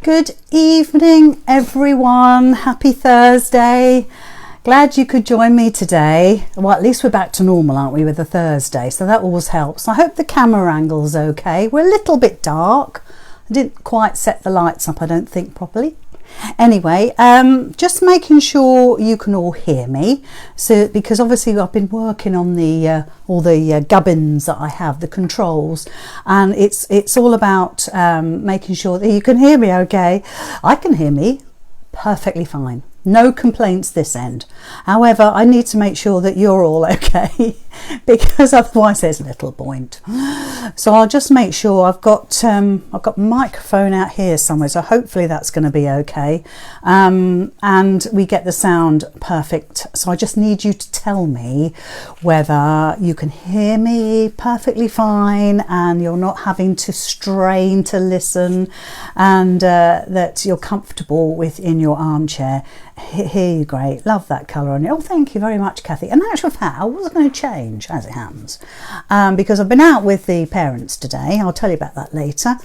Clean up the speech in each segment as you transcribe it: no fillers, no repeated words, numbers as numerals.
Good evening, everyone. Happy Thursday. Glad you could join me today. Well, at least we're back to normal, aren't we, with a Thursday? So that always helps. I hope the camera angle's okay. We're a little bit dark. I didn't quite set the lights up, I don't think, properly. Anyway, just making sure you can all hear me. So, because obviously I've been working on the all the gubbins that I have, the controls, and it's all about making sure that you can hear me okay. I can hear me perfectly fine. No complaints this end. However, I need to make sure that you're all okay because otherwise there's little point. So I'll just make sure I've got microphone out here somewhere, so hopefully that's going to be okay, and we get the sound perfect. So I just need you to tell me whether you can hear me perfectly fine and you're not having to strain to listen, and that you're comfortable within your armchair. Hear you great. Love that colour on it. Oh, thank you very much, Kathy. And in actual fact, I wasn't going to change, as it happens, because I've been out with the parents today. I'll tell you about that later.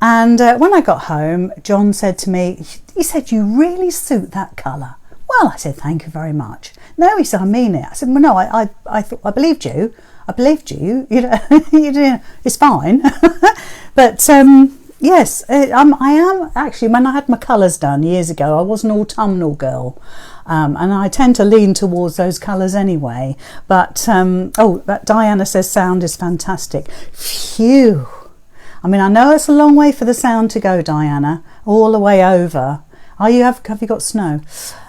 And when I got home, John said to me, he said, "You really suit that colour." Well, I said, "Thank you very much." No, he said, "I mean it." I said, "Well, no, I thought I believed you. I believed you. You know, it's fine." But yes, I am actually. When I had my colours done years ago, I was an autumnal girl, and I tend to lean towards those colours anyway. But but Diana says sound is fantastic. Phew! I mean, I know it's a long way for the sound to go, Diana, all the way over. Have you got snow?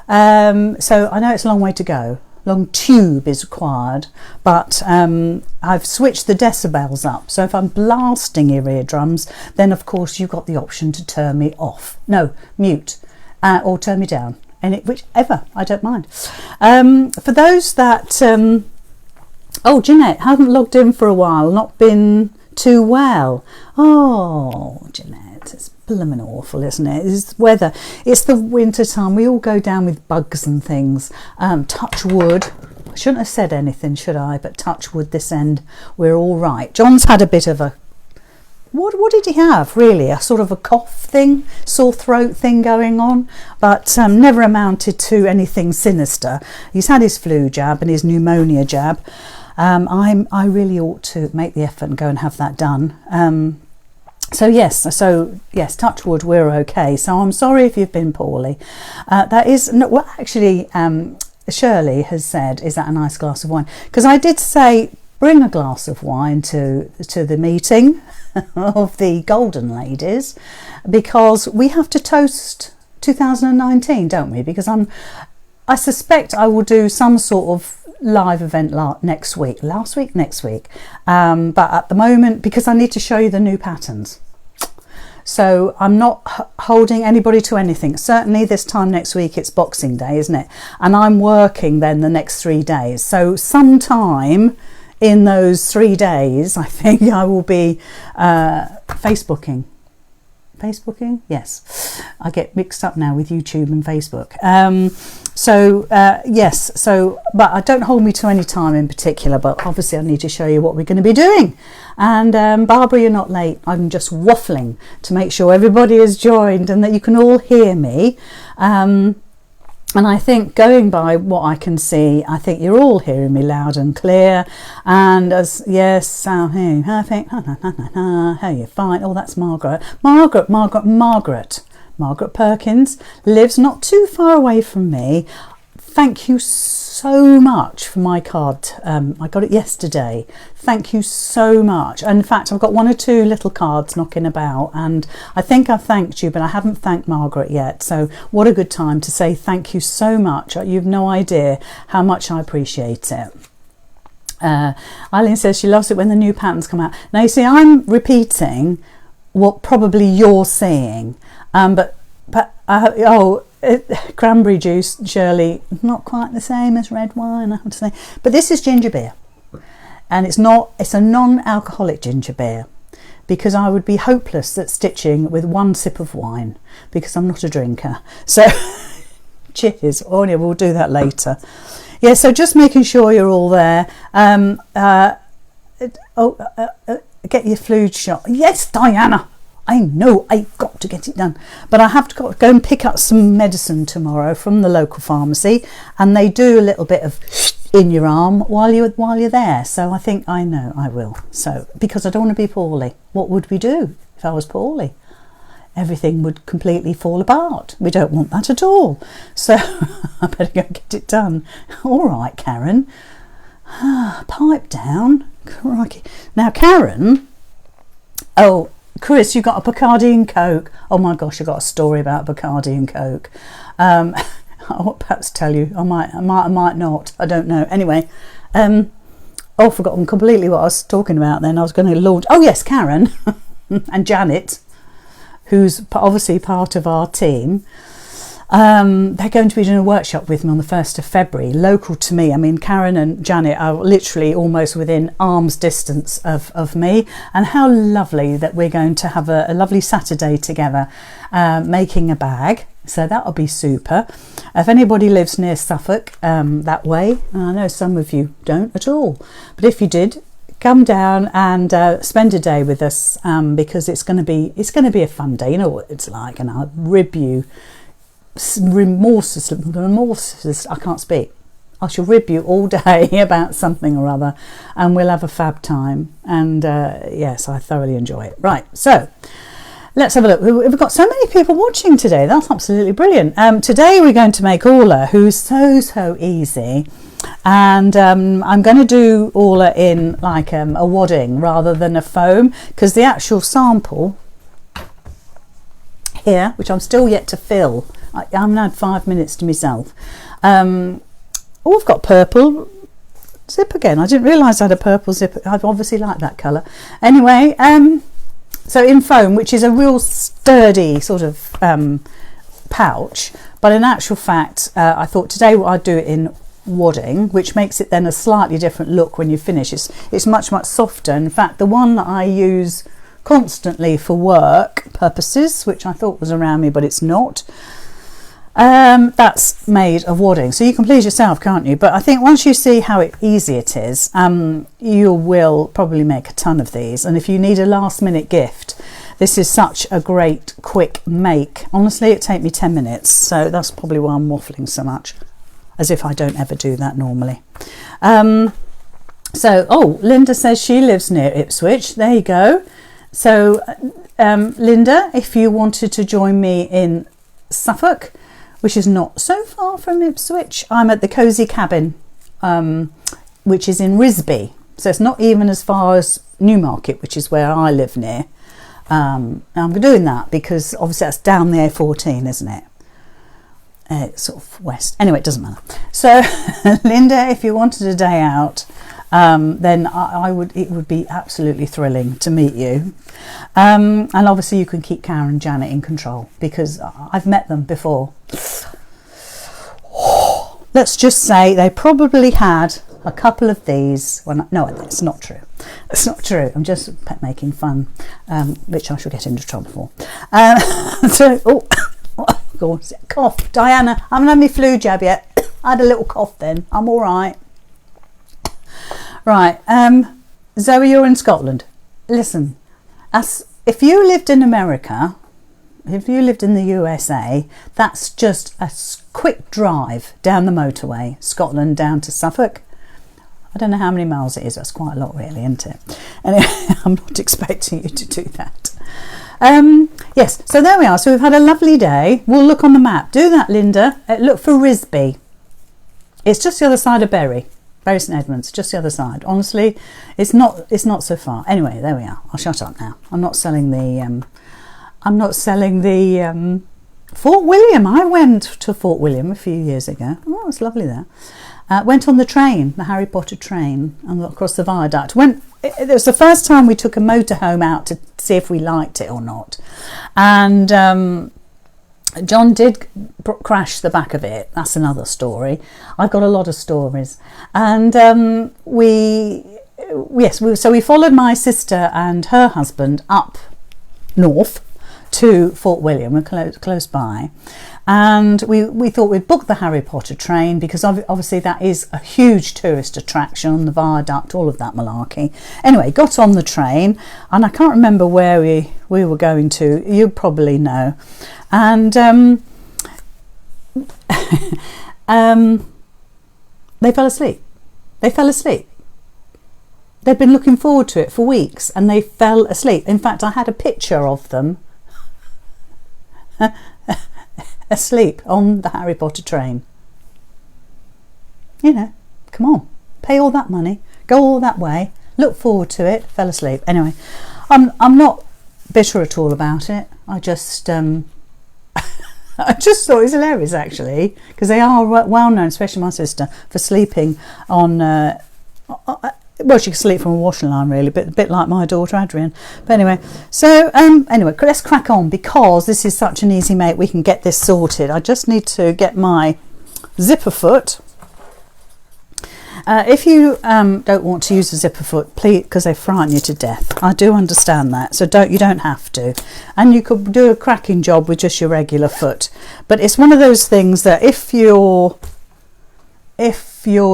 So I know it's a long way to go. Long tube is required, but I've switched the decibels up, so if I'm blasting your eardrums, then of course you've got the option to turn me off, mute, or turn me down, and whichever, I don't mind. For those that Jeanette hadn't logged in for a while, not been too well. Oh, Jeanette, it's blooming awful, isn't it? It's weather. It's the winter time. We all go down with bugs and things. Touch wood. I shouldn't have said anything, should I? But touch wood this end. We're all right. John's had a bit of a... What did he have, really? A sort of a cough thing, sore throat thing going on, but never amounted to anything sinister. He's had his flu jab and his pneumonia jab. I really ought to make the effort and go and have that done. So yes, touch wood, we're okay. So I'm sorry if you've been poorly. That is well, actually, Shirley has said, "Is that a nice glass of wine?" Because I did say bring a glass of wine to the meeting of the Golden Ladies, because we have to toast 2019, don't we? Because I suspect I will do some sort of live event next week, but at the moment, because I need to show you the new patterns, so I'm not holding anybody to anything. Certainly this time next week it's Boxing Day, isn't it? And I'm working then the next 3 days, so sometime in those 3 days I think I will be Facebooking, yes, I get mixed up now with YouTube and Facebook. But don't hold me to any time in particular, but obviously I need to show you what we're going to be doing. And Barbara, you're not late. I'm just waffling to make sure everybody has joined and that you can all hear me. And I think, going by what I can see, I think you're all hearing me loud and clear. And sound here, perfect. How you fine? Oh, that's Margaret. Margaret Perkins lives not too far away from me. Thank you so much for my card. I got it yesterday. Thank you so much. And in fact, I've got 1 or 2 little cards knocking about, and I think I've thanked you, but I haven't thanked Margaret yet. So what a good time to say thank you so much. You've no idea how much I appreciate it. Eileen says she loves it when the new patterns come out. Now you see, I'm repeating what probably you're seeing, cranberry juice, Shirley, not quite the same as red wine, I have to say, but this is ginger beer, and it's a non-alcoholic ginger beer, because I would be hopeless at stitching with 1 sip of wine, because I'm not a drinker. So cheers. Oh yeah, we'll do that later. Yeah, so just making sure you're all there. Get your flu shot. Yes, Diana. I know I've got to get it done, but I have to go and pick up some medicine tomorrow from the local pharmacy, and they do a little bit of in your arm while you're there. So I think I know I will. So because I don't want to be poorly. What would we do if I was poorly? Everything would completely fall apart. We don't want that at all. So I better go and get it done. All right, Karen. Pipe down. Crikey. Now, Karen. Oh, Chris, you got a Bacardi and Coke. Oh my gosh, I got a story about Bacardi and Coke. I'll perhaps tell you. I might not. I don't know. Anyway, I've forgotten completely what I was talking about. Then I was going to launch. Oh yes, Karen and Janet, who's obviously part of our team. They're going to be doing a workshop with me on the 1st of February, local to me. I mean, Karen and Janet are literally almost within arm's distance of me, and how lovely that we're going to have a lovely Saturday together making a bag. So that'll be super. If anybody lives near Suffolk that way, and I know some of you don't at all, but if you did, come down and spend a day with us, because it's going to be a fun day. You know what it's like, and I'll rib you remorseless. I can't speak. I shall rib you all day about something or other, and we'll have a fab time. And yes, I thoroughly enjoy it. Right, so let's have a look. We've got so many people watching today. That's absolutely brilliant. Today we're going to make Orla, who's so easy. And I'm going to do Orla in like a wadding rather than a foam, because the actual sample here, which I'm still yet to fill, I haven't had 5 minutes to myself. Oh, I've got purple zip again. I didn't realise I had a purple zip. I obviously like that colour. Anyway, so in foam, which is a real sturdy sort of pouch, but in actual fact, I thought today I'd do it in wadding, which makes it then a slightly different look when you finish. It's much softer. In fact, the one that I use constantly for work purposes, which I thought was around me, but it's not, that's made of wadding, so you can please yourself, can't you? But I think once you see how easy it is, you will probably make a ton of these. And if you need a last minute gift, this is such a great quick make. Honestly, it take me 10 minutes, so that's probably why I'm waffling so much, as if I don't ever do that normally. So, oh, Linda says she lives near Ipswich. There you go. So, Linda, if you wanted to join me in Suffolk, which is not so far from Ipswich, I'm at the Cosy Cabin, which is in Risby. So it's not even as far as Newmarket, which is where I live near. I'm doing that because obviously that's down the A14, isn't it? It's sort of west. Anyway, it doesn't matter. So, Linda, if you wanted a day out, then it would be absolutely thrilling to meet you. And obviously you can keep Karen and Janet in control, because I've met them before. Let's just say they probably had a couple of these no, it's not true. It's not true. I'm just making fun, which I shall get into trouble for. Oh, cough. Diana, I haven't had my flu jab yet. I had a little cough then. I'm all right. Right, Zoe, you're in Scotland. Listen, if you lived in America, if you lived in the USA, that's just a quick drive down the motorway, Scotland down to Suffolk. I don't know how many miles it is. That's quite a lot, really, isn't it? Anyway, I'm not expecting you to do that. Yes, so there we are. So we've had a lovely day. We'll look on the map. Do that, Linda. Look for Risby. It's just the other side of Bury St Edmunds, just the other side. Honestly, it's not so far. Anyway, there we are. I'll shut up now. I'm not selling the Fort William. I went to Fort William a few years ago. Oh, it was lovely there. Went on the train, the Harry Potter train, and across the viaduct. It was the first time we took a motorhome out to see if we liked it or not. And John did crash the back of it. That's another story. I've got a lot of stories. And so we followed my sister and her husband up north to Fort William. We're close by, and we thought we'd book the Harry Potter train because obviously that is a huge tourist attraction on the viaduct, all of that malarkey. Anyway, got on the train, and I can't remember where we were going to. You probably know. And they fell asleep. They'd been looking forward to it for weeks, and they fell asleep. In fact, I had a picture of them asleep on the Harry Potter train. You know, come on, pay all that money, go all that way, look forward to it, fell asleep. Anyway, I'm not bitter at all about it. I just I just thought it was hilarious, actually, because they are well known, especially my sister, for sleeping on well, she can sleep from a washing line, really, but a bit like my daughter Adrian. But anyway, so anyway, let's crack on, because this is such an easy make. We can get this sorted. I just need to get my zipper foot. If you don't want to use a zipper foot, please, because they frighten you to death. I do understand that, so you don't have to. And you could do a cracking job with just your regular foot. But it's one of those things that if you're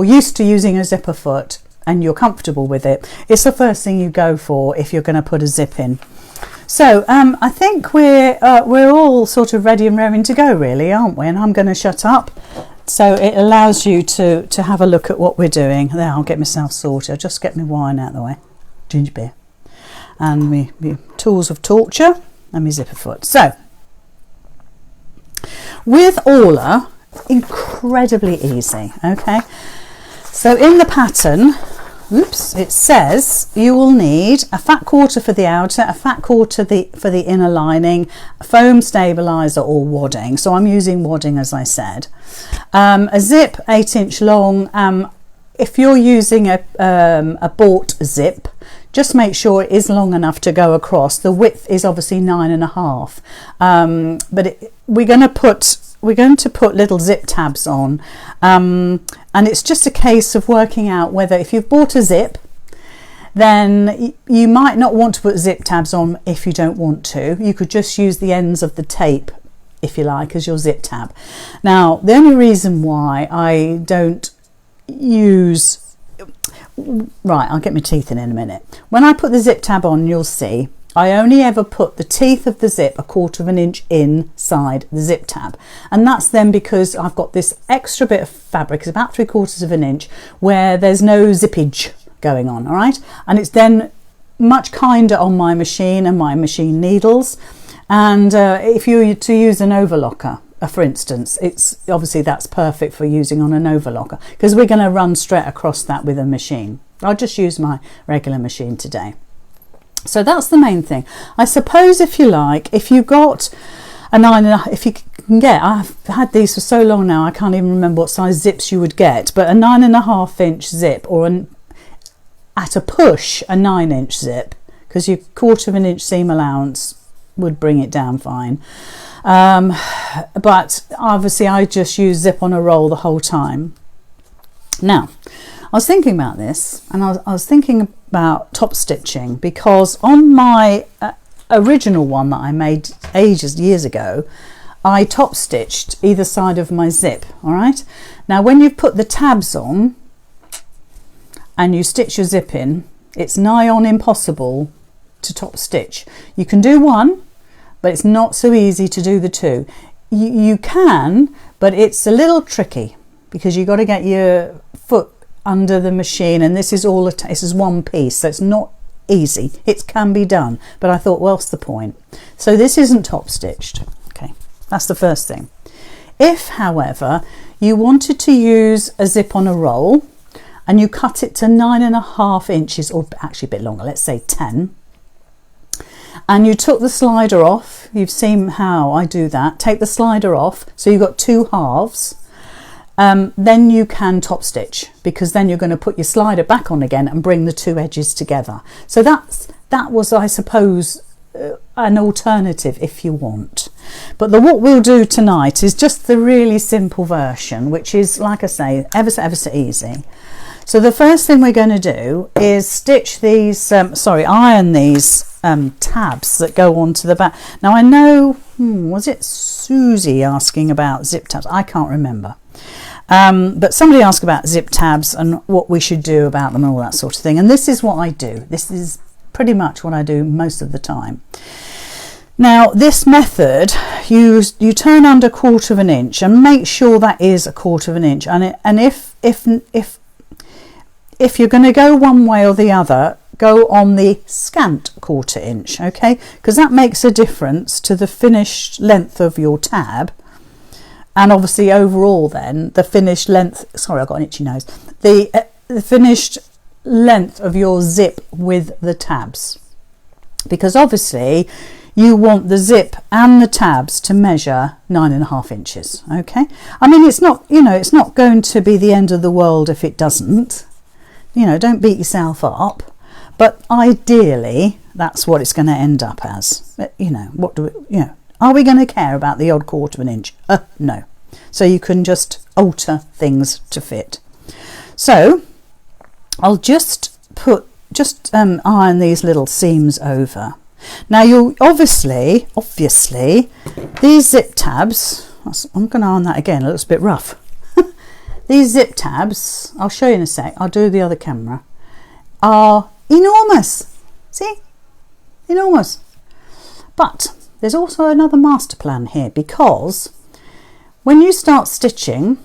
used to using a zipper foot and you're comfortable with it, it's the first thing you go for if you're going to put a zip in. So I think we're all sort of ready and raring to go, really, aren't we? And I'm going to shut up, so it allows you to have a look at what we're doing. There, I'll get myself sorted. I'll just get my wine out of the way, ginger beer, and my tools of torture, and my zipper foot. So with Orla, incredibly easy. Okay, so in the pattern, it says you will need a fat quarter for the outer, a fat quarter for the inner lining, foam stabiliser or wadding. So I'm using wadding, as I said. A zip 8-inch long. If you're using a bought zip, just make sure it is long enough to go across. The width is obviously 9.5, but we're going to put little zip tabs on, and it's just a case of working out whether, if you've bought a zip, then you might not want to put zip tabs on. If you don't want to, you could just use the ends of the tape, if you like, as your zip tab. Now, the only reason why I don't use, right, I'll get my teeth in a minute. When I put the zip tab on, you'll see I only ever put the teeth of the zip 1/4 of an inch inside the zip tab, and that's then because I've got this extra bit of fabric, it's about 3/4 of an inch, where there's no zippage going on. All right, and it's then much kinder on my machine and my machine needles. And if you were to use an overlocker, for instance, it's obviously that's perfect for using on an overlocker, because we're going to run straight across that with a machine. I'll just use my regular machine today. So that's the main thing. I suppose, if you like, if you got a 9.5, if you can get, I've had these for so long now, I can't even remember what size zips you would get, but a 9.5-inch zip, or at a push a 9-inch zip, because your 1/4 of an inch seam allowance would bring it down fine. But obviously I just use zip on a roll the whole time. Now, I was thinking about this, and I was thinking about top stitching, because on my original one that I made years ago, I top stitched either side of my zip. All right, now when you've put the tabs on and you stitch your zip in, it's nigh on impossible to top stitch. You can do one, but it's not so easy to do the two. You can, but it's a little tricky, because you've got to get your foot under the machine, and this is one piece, so it's not easy. It can be done, but I thought, well, what's the point? So this isn't top stitched. Okay, that's the first thing. If, however, you wanted to use a zip on a roll and you cut it to 9.5 inches, or actually a bit longer, let's say 10, and you took the slider off, you've seen how I do that, take the slider off, so you've got 2 halves, then you can top stitch, because then you're going to put your slider back on again and bring the 2 edges together. So that was, I suppose, an alternative if you want. But what we'll do tonight is just the really simple version, which is, like I say, ever so easy. So the first thing we're going to do is stitch these, iron these tabs that go onto the back. Now I know, was it Susie asking about zip tabs? I can't remember. But somebody asked about zip tabs and what we should do about them and all that sort of thing. And this is what I do. This is pretty much what I do most of the time. Now this method, you turn under 1/4 of an inch and make sure that is 1/4 of an inch. And if you're going to go one way or the other, go on the scant 1/4 inch, okay? Because that makes a difference to the finished length of your tab. And obviously overall then, the finished length, sorry, I've got an itchy nose, the finished length of your zip with the tabs. Because obviously you want the zip and the tabs to measure 9.5 inches, okay? I mean, it's not, you know, it's not going to be the end of the world if it doesn't. You know, don't beat yourself up. But ideally, that's what it's going to end up as. You know, what do we, you know, are we going to care about the odd 1/4 of an inch? No. So you can just alter things to fit. So I'll just iron these little seams over. Now you'll obviously these zip tabs, I'm going to iron that again, it looks a bit rough. These zip tabs, I'll show you in a sec, I'll do the other camera, are enormous. See? Enormous. But there's also another master plan here, because when you start stitching,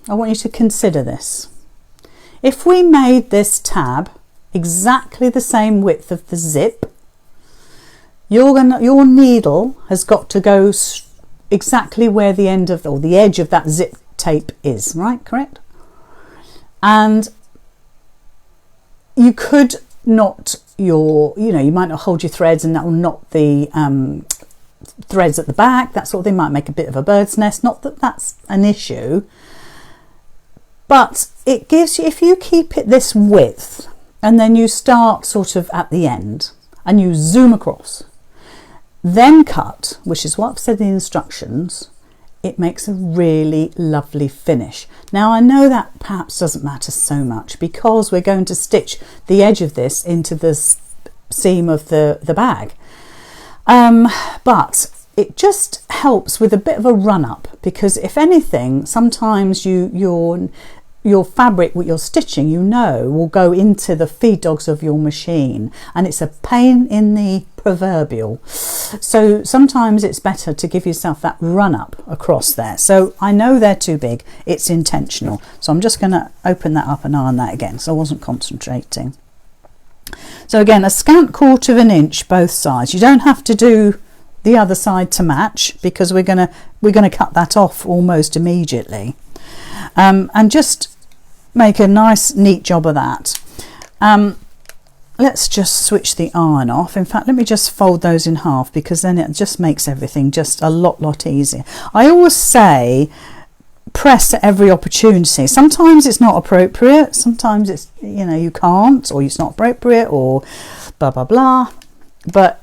I want you to consider this. If we made this tab exactly the same width of the zip, your needle has got to go exactly where the end of, or the edge of that zip tape is, right? Correct? And you could knot you might not hold your threads, and that will knot the threads at the back, that sort of thing. Might make a bit of a bird's nest. Not that that's an issue, but it gives you, if you keep it this width and then you start sort of at the end and you zoom across, then cut, which is what I've said in the instructions, it makes a really lovely finish. Now I know that perhaps doesn't matter so much because we're going to stitch the edge of this into the seam of the bag, but it just helps with a bit of a run up, because if anything, sometimes your fabric, what you're stitching, will go into the feed dogs of your machine, and it's a pain in the proverbial. So sometimes it's better to give yourself that run up across there. So I know they're too big, it's intentional. So I'm just going to open that up and iron that again, so I wasn't concentrating. So again, a scant 1/4 of an inch both sides. You don't have to do the other side to match, because we're gonna cut that off almost immediately, and just make a nice neat job of that. Let's just switch the iron off. In fact, let me just fold those in half, because then it just makes everything just a lot easier. I always say press at every opportunity. Sometimes it's not appropriate, sometimes it's, you can't, or it's not appropriate, or blah blah blah, but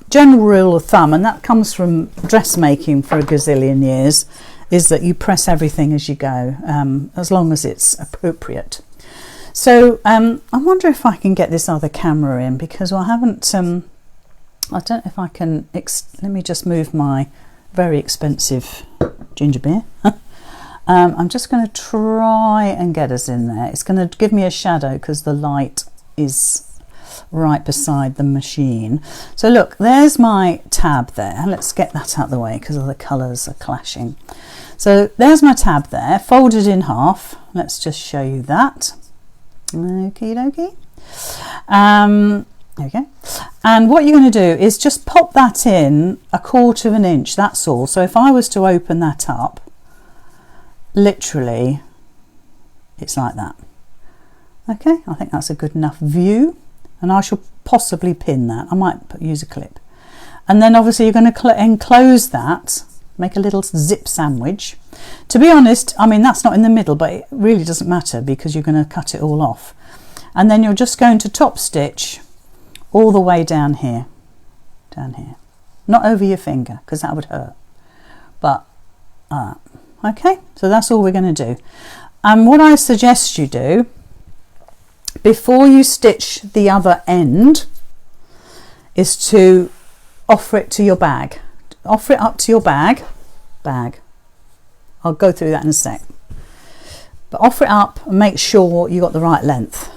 general rule of thumb, and that comes from dressmaking for a gazillion years, is that you press everything as you go, as long as it's appropriate. So I wonder if I can get this other camera in, because I haven't, I don't know if I can, let me just move my very expensive ginger beer. I'm just going to try and get us in there. It's going to give me a shadow because the light is right beside the machine. So look, there's my tab there. Let's get that out of the way because the colours are clashing. So there's my tab there, folded in half. Let's just show you that. Okie dokie. Okay. And what you're going to do is just pop that in 1/4 of an inch, that's all. So if I was to open that up, literally it's like that. Okay, I think that's a good enough view, and I shall possibly pin that. I might use a clip. And then obviously you're going to enclose that, make a little zip sandwich. To be honest, I mean, that's not in the middle, but it really doesn't matter because you're going to cut it all off. And then you're just going to top stitch all the way down here, not over your finger because that would hurt, but okay, so that's all we're going to do. And what I suggest you do before you stitch the other end is to offer it to your bag. Offer it up to your bag. I'll go through that in a sec. But offer it up and make sure you got the right length.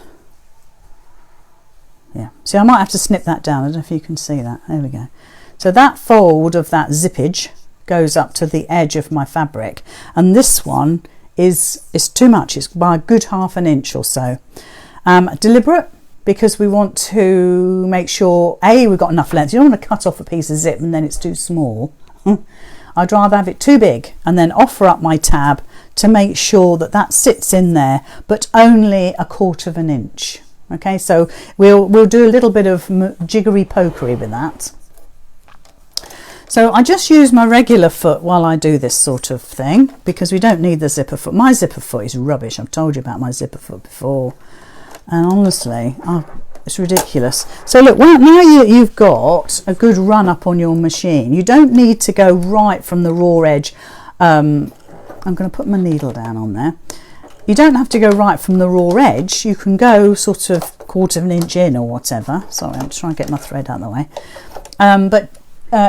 Yeah, see, I might have to snip that down. I don't know if you can see that. There we go. So that fold of that zippage goes up to the edge of my fabric, and this one is too much. It's by a good ½ an inch or so. Deliberate, because we want to make sure we've got enough length. You don't want to cut off a piece of zip and then it's too small. I'd rather have it too big and then offer up my tab to make sure that that sits in there, but only a ½ an inch. Okay, so we'll do a little bit of jiggery pokery with that. So I just use my regular foot while I do this sort of thing, because we don't need the zipper foot. My zipper foot is rubbish. I've told you about my zipper foot before, and honestly, it's ridiculous. So look, now you've got a good run up on your machine, you don't need to go right from the raw edge. I'm going to put my needle down on there. You don't have to go right from the raw edge. You can go sort of ½ an inch in or whatever. Sorry, I'm just trying to get my thread out of the way. But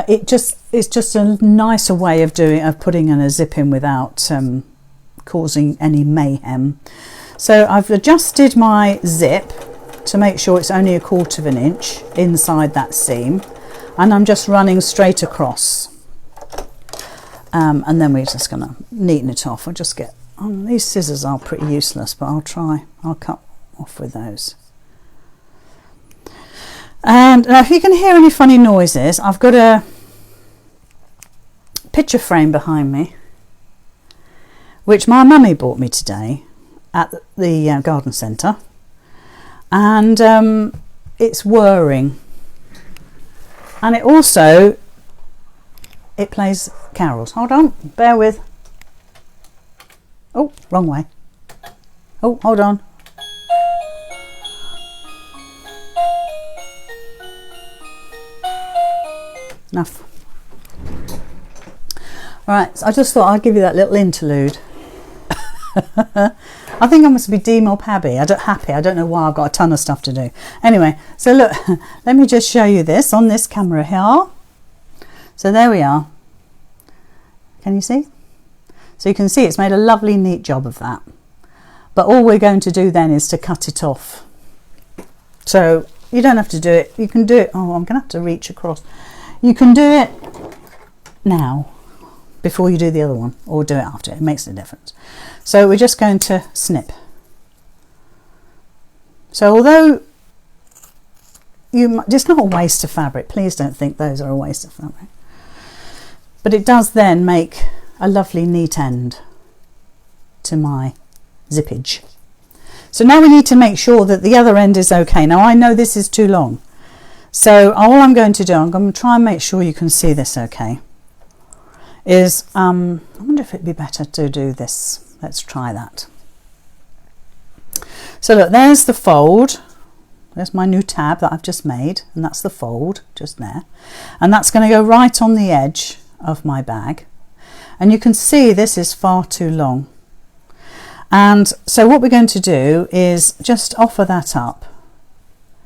it's just a nicer way of putting in a zip in without causing any mayhem. So I've adjusted my zip to make sure it's only a ½ an inch inside that seam, and I'm just running straight across. And then we're just going to neaten it off. I'll just get these scissors are pretty useless, but I'll cut off with those. And now if you can hear any funny noises, I've got a picture frame behind me, which my mummy bought me today at the garden centre, and it's whirring, and it plays carols. Hold on, bear with. Oh, wrong way. Oh, hold on. Enough. All right, so I just thought I'd give you that little interlude. I think I must be happy. I don't know why. I've got a ton of stuff to do. Anyway, so look, let me just show you this on this camera here. So there we are. Can you see? So you can see it's made a lovely neat job of that. But all we're going to do then is to cut it off. So you don't have to do it. You can do it. Oh, I'm going to have to reach across. You can do it now before you do the other one, or do it after. It makes no difference. So we're just going to snip. So although it's not a waste of fabric, please don't think those are a waste of fabric, but it does then make a lovely neat end to my zippage. So now we need to make sure that the other end is okay. Now I know this is too long, so all I'm going to do, I'm going to try and make sure you can see this okay, is I wonder if it'd be better to do this. Let's try that. So look, there's the fold. There's my new tab that I've just made, and that's the fold just there, and that's going to go right on the edge of my bag. And you can see this is far too long, and so what we're going to do is just offer that up.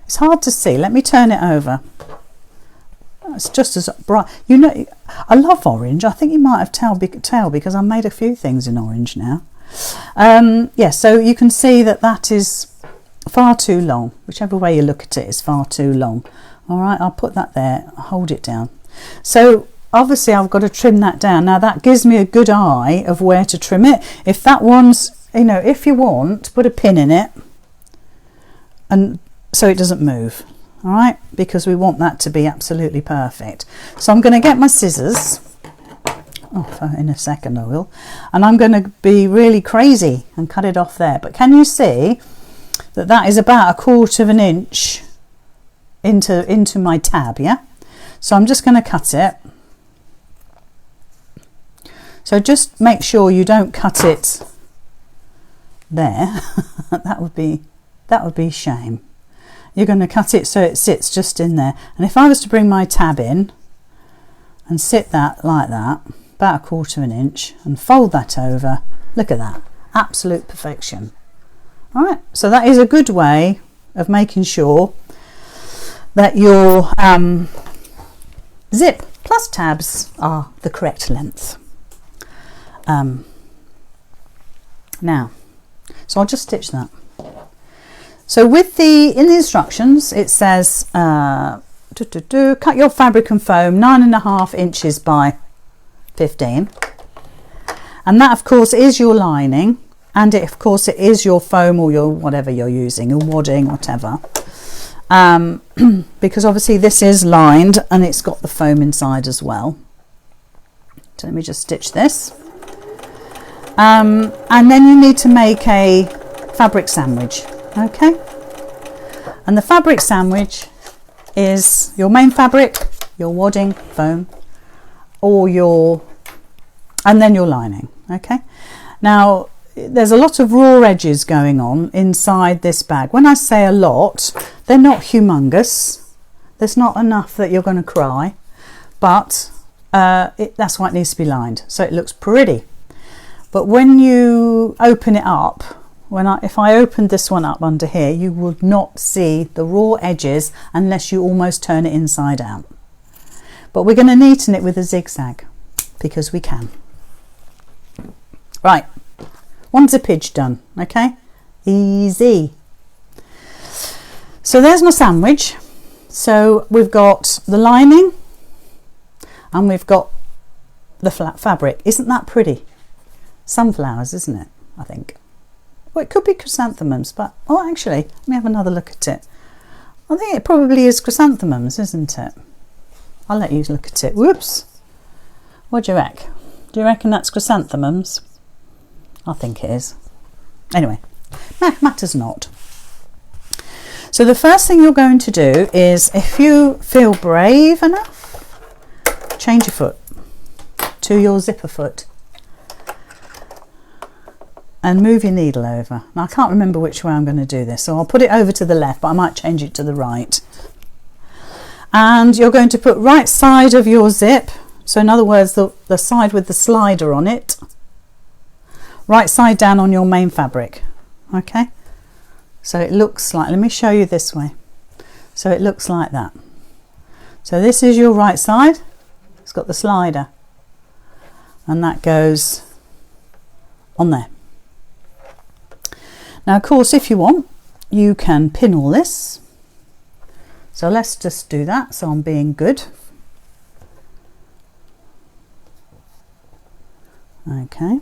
It's hard to see. Let me turn it over. It's just as bright. You know, I love orange. I think you might have tell because I made a few things in orange now. Yeah, so you can see that is far too long. Whichever way you look at it is far too long. All right, I'll put that there. Hold it down. So obviously I've got to trim that down. Now that gives me a good eye of where to trim it. If that one's, if you want, put a pin in it, and so it doesn't move. All right, because we want that to be absolutely perfect. So I'm going to get my scissors. Oh, in a second I will. And I'm going to be really crazy and cut it off there. But can you see that is about a ½ an inch into my tab, yeah? So I'm just going to cut it. So just make sure you don't cut it there. that would be shame. You're going to cut it so it sits just in there. And if I was to bring my tab in and sit that like that, about a ½ an inch, and fold that over, look at that, absolute perfection. All right, so that is a good way of making sure that your zip plus tabs are the correct length. Now, so I'll just stitch that. So with in the instructions it says cut your fabric and foam 9.5 inches by 15, and that of course is your lining, and of course it is your foam or your whatever you're using, your wadding, whatever, because obviously this is lined and it's got the foam inside as well. So let me just stitch this, and then you need to make a fabric sandwich. Okay, and the fabric sandwich is your main fabric, your wadding, foam, or and then your lining. Okay, now there's a lot of raw edges going on inside this bag. When I say a lot, they're not humongous. There's not enough that you're going to cry, but that's why it needs to be lined, so it looks pretty. But when you open it up, if I opened this one up under here, you would not see the raw edges unless you almost turn it inside out. But we're going to neaten it with a zigzag because we can. Right, one zippage done. Okay, easy. So there's my sandwich. So we've got the lining and we've got the flat fabric. Isn't that pretty? Sunflowers, isn't it? I think. Well, it could be chrysanthemums, but oh, actually, let me have another look at it. I think it probably is chrysanthemums, isn't it? I'll let you look at it. Whoops. What do you reckon? Do you reckon that's chrysanthemums? I think it is. Anyway, matters not. So the first thing you're going to do is, if you feel brave enough, change your foot to your zipper foot and move your needle over. Now I can't remember which way I'm going to do this, so I'll put it over to the left, but I might change it to the right. And you're going to put right side of your zip, so in other words the side with the slider on it, right side down on your main fabric. Okay, so it looks like, let me show you this way, so it looks like that. So this is your right side, it's got the slider, and that goes on there. Now of course, if you want, you can pin all this, so let's just do that, so I'm being good. Okay,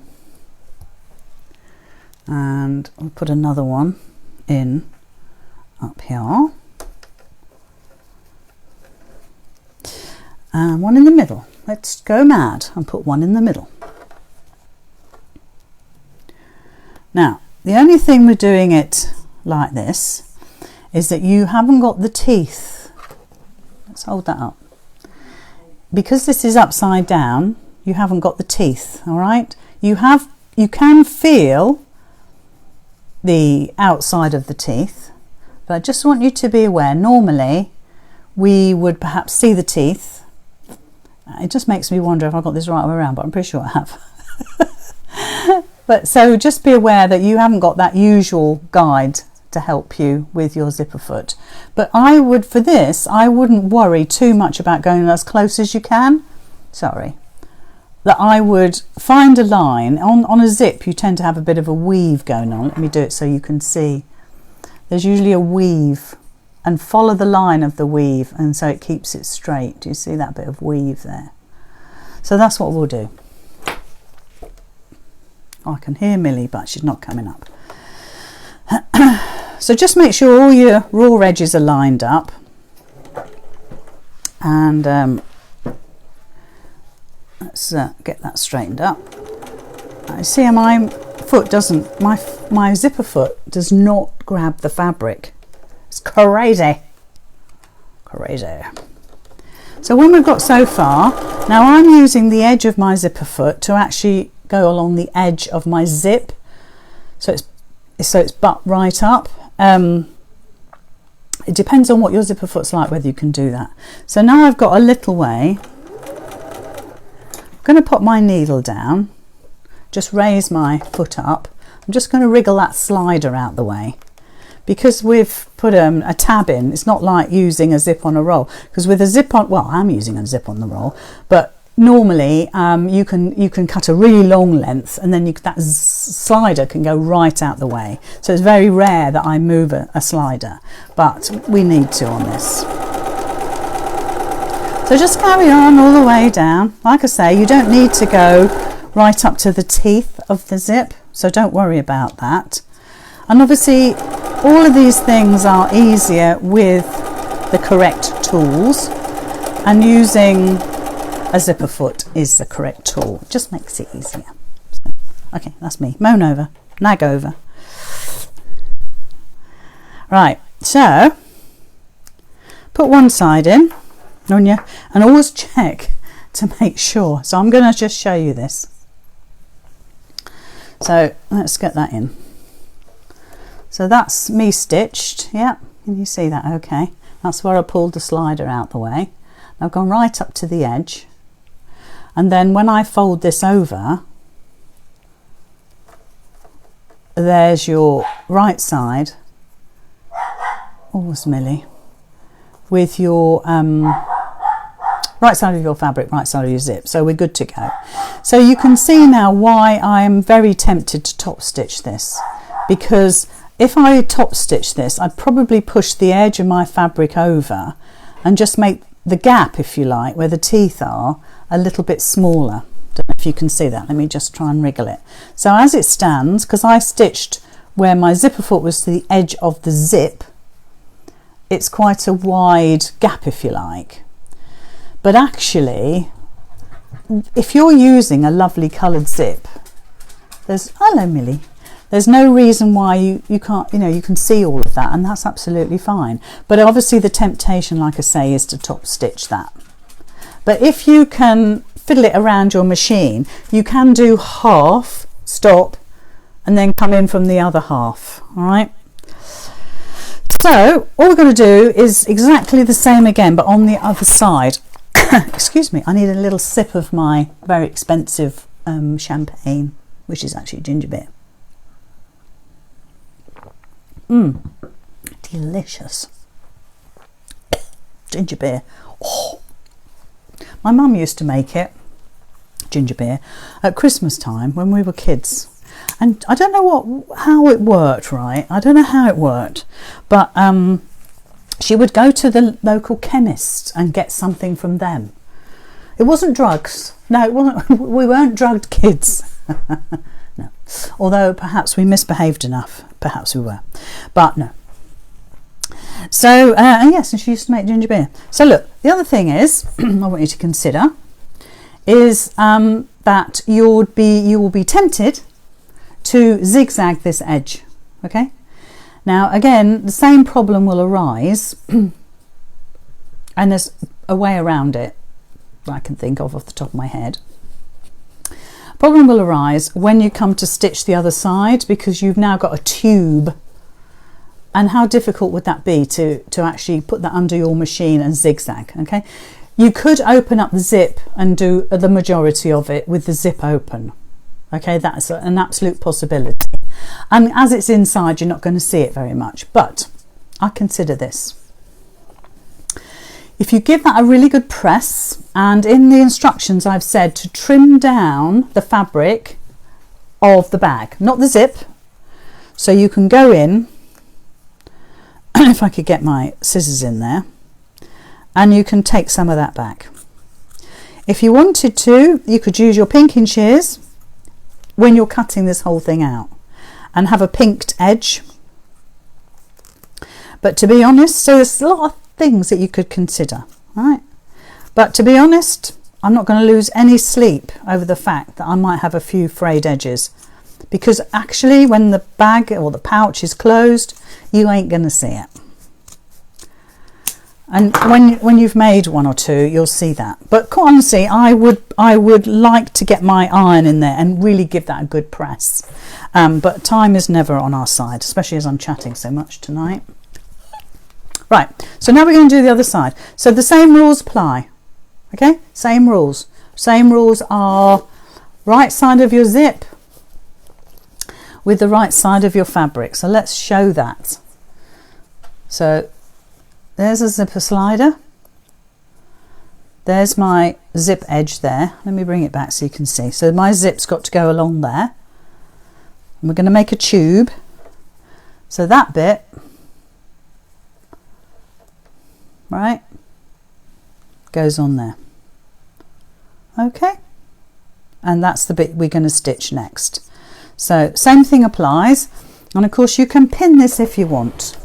and I'll put another one in up here and one in the middle. Let's go mad and put one in the middle. Now the only thing with doing it like this is that you haven't got the teeth. Let's hold that up. Because this is upside down, you haven't got the teeth. All right, you can feel the outside of the teeth, but I just want you to be aware, normally we would perhaps see the teeth. It just makes me wonder if I got this right way around, but I'm pretty sure I have. But so just be aware that you haven't got that usual guide to help you with your zipper foot. But I would, for this, I wouldn't worry too much about going as close as you can. Sorry. That I would find a line. On a zip you tend to have a bit of a weave going on. Let me do it so you can see. There's usually a weave, and follow the line of the weave, and so it keeps it straight. Do you see that bit of weave there? So that's what we'll do. Oh, I can hear Millie, but she's not coming up. So just make sure all your raw edges are lined up, and let's get that straightened up. I see how my foot doesn't, my zipper foot does not grab the fabric. It's crazy. So when we've got so far, now I'm using the edge of my zipper foot to actually go along the edge of my zip, so it's butt right up. It depends on what your zipper foot's like, whether you can do that. So now I've got a little way. I'm going to put my needle down, just raise my foot up. I'm just going to wriggle that slider out the way, because we've put a tab in, it's not like using a zip on a roll, because with a zip on, well, I'm using a zip on the roll, but normally you can cut a really long length, and then that slider can go right out the way. So it's very rare that I move a slider, but we need to on this. So just carry on all the way down. Like I say, you don't need to go right up to the teeth of the zip, so don't worry about that. And obviously all of these things are easier with the correct tools, and using a zipper foot is the correct tool. It just makes it easier. So, okay, that's me. Moan over, nag over. Right, so put one side in on you, and always check to make sure. So I'm going to just show you this. So let's get that in. So that's me stitched. Yeah, can you see that? Okay, that's where I pulled the slider out the way. I've gone right up to the edge, and then when I fold this over, there's your right side, always Millie, with your right side of your fabric, right side of your zip. So we're good to go. So you can see now why I am very tempted to top stitch this, because if I top stitch this, I'd probably push the edge of my fabric over and just make the gap, if you like, where the teeth are, a little bit smaller. Don't know if you can see that. Let me just try and wriggle it. So as it stands, because I stitched where my zipper foot was to the edge of the zip, it's quite a wide gap, if you like. But actually, if you're using a lovely coloured zip, hello Millie, there's no reason why you can't, you can see all of that, and that's absolutely fine. But obviously the temptation, like I say, is to top stitch that. But if you can fiddle it around your machine, you can do half, stop, and then come in from the other half. All right. So all we're going to do is exactly the same again, but on the other side. Excuse me, I need a little sip of my very expensive champagne, which is actually ginger beer. Delicious ginger beer. Oh, my mum used to make it, ginger beer, at Christmas time when we were kids, and I don't know how it worked, right? I don't know how it worked, but she would go to the local chemist and get something from them. It wasn't drugs. No, it wasn't. We weren't drugged kids. No, although perhaps we misbehaved enough. Perhaps we were, but no. So yes, and she used to make ginger beer. So look, the other thing is I want you to consider is that you will be tempted to zigzag this edge. Okay, now again the same problem will arise, and there's a way around it that I can think of off the top of my head. Problem will arise when you come to stitch the other side, because you've now got a tube, and how difficult would that be to actually put that under your machine and zigzag. Okay, you could open up the zip and do the majority of it with the zip open. Okay, that's an absolute possibility, and as it's inside you're not going to see it very much, but I consider this. If you give that a really good press, and in the instructions I've said to trim down the fabric of the bag, not the zip, so you can go in, if I could get my scissors in there, and you can take some of that back. If you wanted to, you could use your pinking shears when you're cutting this whole thing out and have a pinked edge. But to be honest, so there's a lot of things that you could consider, right? But to be honest, I'm not going to lose any sleep over the fact that I might have a few frayed edges, because actually when the bag or the pouch is closed, you ain't going to see it. And when you've made one or two, you'll see that. But quite honestly, I would like to get my iron in there and really give that a good press. But time is never on our side, especially as I'm chatting so much tonight. Right, so now we're going to do the other side. So the same rules apply. Okay, same rules. Same rules are right side of your zip with the right side of your fabric. So let's show that. So there's a zipper slider. There's my zip edge there. Let me bring it back so you can see. So my zip's got to go along there. And we're going to make a tube. So that bit, right, goes on there. Okay. And that's the bit we're going to stitch next. So same thing applies. And of course you can pin this if you want.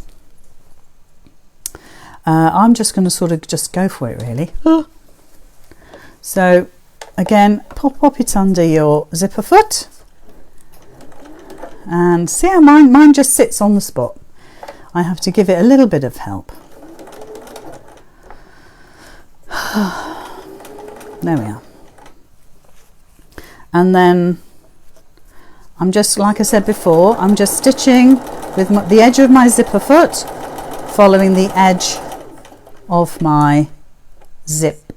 I'm just going to sort of just go for it really. So again, pop it under your zipper foot. And see how mine just sits on the spot. I have to give it a little bit of help. There we are. And then I'm just, like I said before, I'm just stitching with the edge of my zipper foot, following the edge of my zip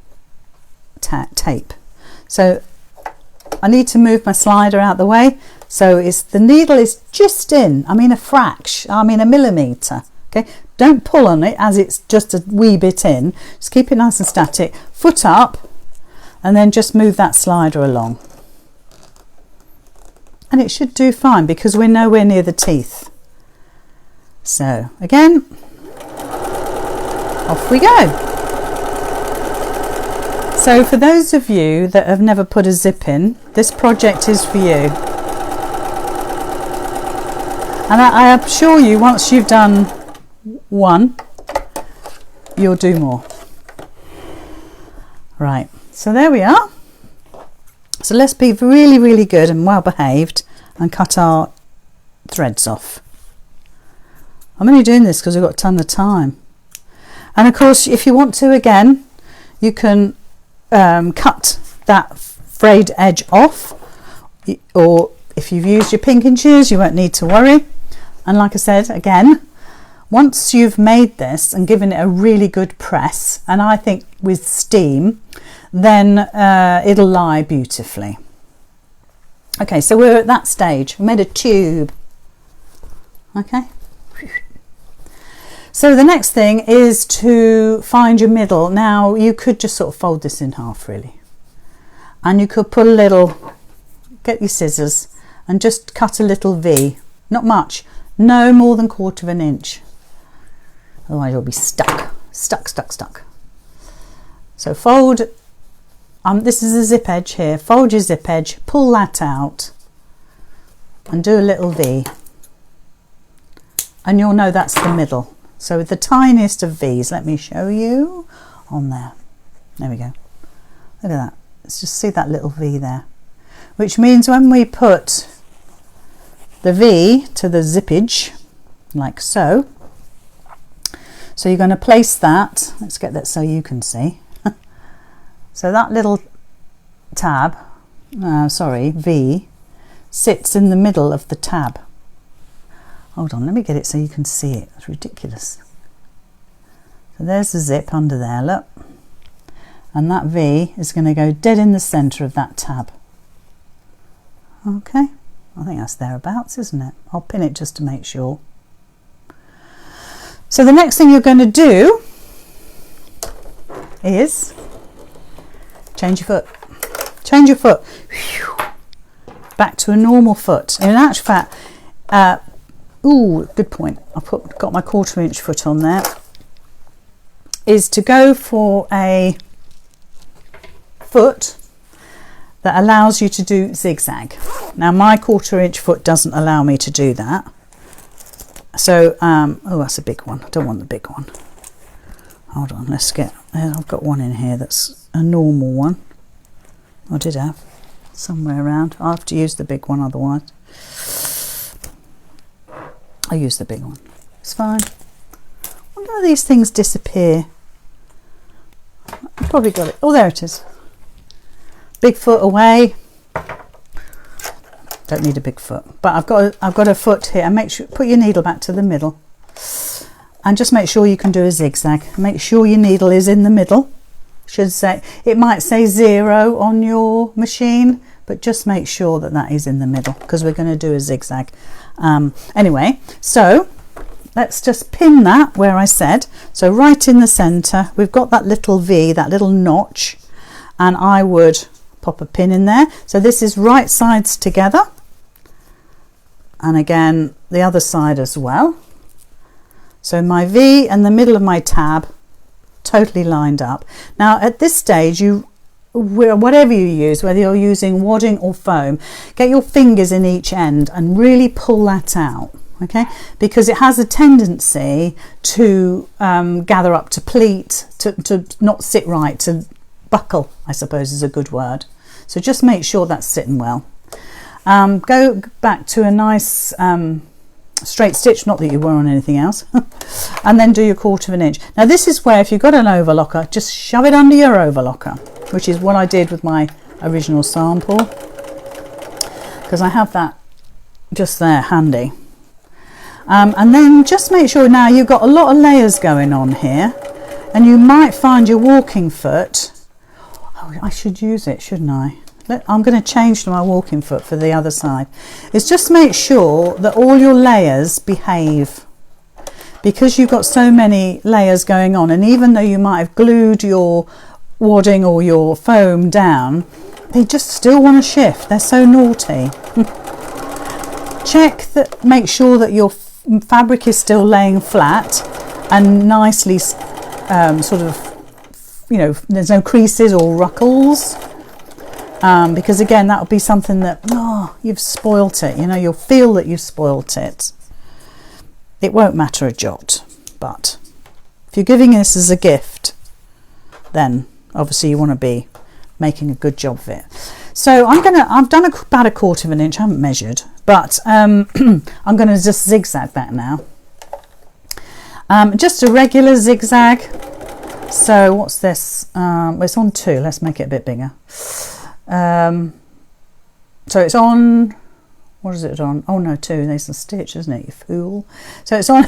tape. So I need to move my slider out the way. So the needle is just in, a millimetre. Okay, don't pull on it as it's just a wee bit in. Just keep it nice and static. Foot up, and then just move that slider along. And it should do fine because we're nowhere near the teeth. So again, off we go. So for those of you that have never put a zip in, this project is for you. And I assure you, once you've done one, you'll do more. Right, so there we are. So let's be really, really good and well behaved and cut our threads off. I'm only doing this because we've got a ton of time. And of course, if you want to, again, you can cut that frayed edge off, or if you've used your pinking shears, you won't need to worry. And like I said, again, once you've made this and given it a really good press, and I think with steam, then it'll lie beautifully. Okay, so we're at that stage. We made a tube. Okay. So the next thing is to find your middle. Now you could just sort of fold this in half really. And you could put a little, get your scissors and just cut a little V. Not much, no more than 1/4 of an inch. Otherwise you'll be stuck. So fold, this is a zip edge here. Fold your zip edge, pull that out and do a little V. And you'll know that's the middle. So with the tiniest of V's, let me show you on there. There we go. Look at that. Let's just see that little V there. Which means when we put the V to the zippage, like so. So you're going to place that. Let's get that so you can see. So that little tab, V, sits in the middle of the tab. Hold on, let me get it so you can see it. It's ridiculous. So there's the zip under there, look. And that V is going to go dead in the centre of that tab. Okay, I think that's thereabouts, isn't it? I'll pin it just to make sure. So the next thing you're going to do is change your foot. Change your foot. Back to a normal foot. In actual fact, ooh, good point. Got my 1/4 inch foot on there. Is to go for a foot that allows you to do zigzag. Now my 1/4 inch foot doesn't allow me to do that. So, oh, that's a big one. I don't want the big one. Hold on, let's get. I've got one in here that's a normal one. I did have somewhere around. I'll have to use the big one otherwise. I use the big one. It's fine. I wonder how these things disappear. I've probably got it. Oh, there it is. Big foot away. Don't need a big foot, but I've got a foot here. And make sure put your needle back to the middle, and just make sure you can do a zigzag. Make sure your needle is in the middle. Should say it might say 0 on your machine, but just make sure that that is in the middle because we're going to do a zigzag. Anyway, so let's just pin that where I said, so right in the center we've got that little V, that little notch, and I would pop a pin in there. So this is right sides together, and again the other side as well. So my V and the middle of my tab totally lined up. Now at this stage, whatever you use, whether you're using wadding or foam, get your fingers in each end and really pull that out, okay, because it has a tendency to gather up, to pleat, to not sit right, to buckle, I suppose is a good word. So just make sure that's sitting well. Go back to a nice straight stitch, not that you were on anything else, and then do your 1/4 inch. Now this is where, if you've got an overlocker, just shove it under your overlocker, which is what I did with my original sample, because I have that just there handy. And then just make sure, now you've got a lot of layers going on here, and you might find your walking foot, oh, I should use it, shouldn't I? I'm going to change to my walking foot for the other side. It's just make sure that all your layers behave, because you've got so many layers going on, and even though you might have glued your wadding or your foam down, they just still want to shift. They're so naughty. Check that, make sure that your fabric is still laying flat and nicely sort of, you know, there's no creases or ruckles. Because again, that will be something that, oh, you've spoilt it, you know, you'll feel that you've spoilt it. It won't matter a jot, but if you're giving this as a gift, then obviously you want to be making a good job of it. So I've done about a 1/4 inch, I haven't measured, but I'm going to just zigzag that now. Just a regular zigzag. So what's this? Well, it's on 2, let's make it a bit bigger. So it's on, what is it on? Oh no, 2, there's a stitch, isn't it, you fool? So it's on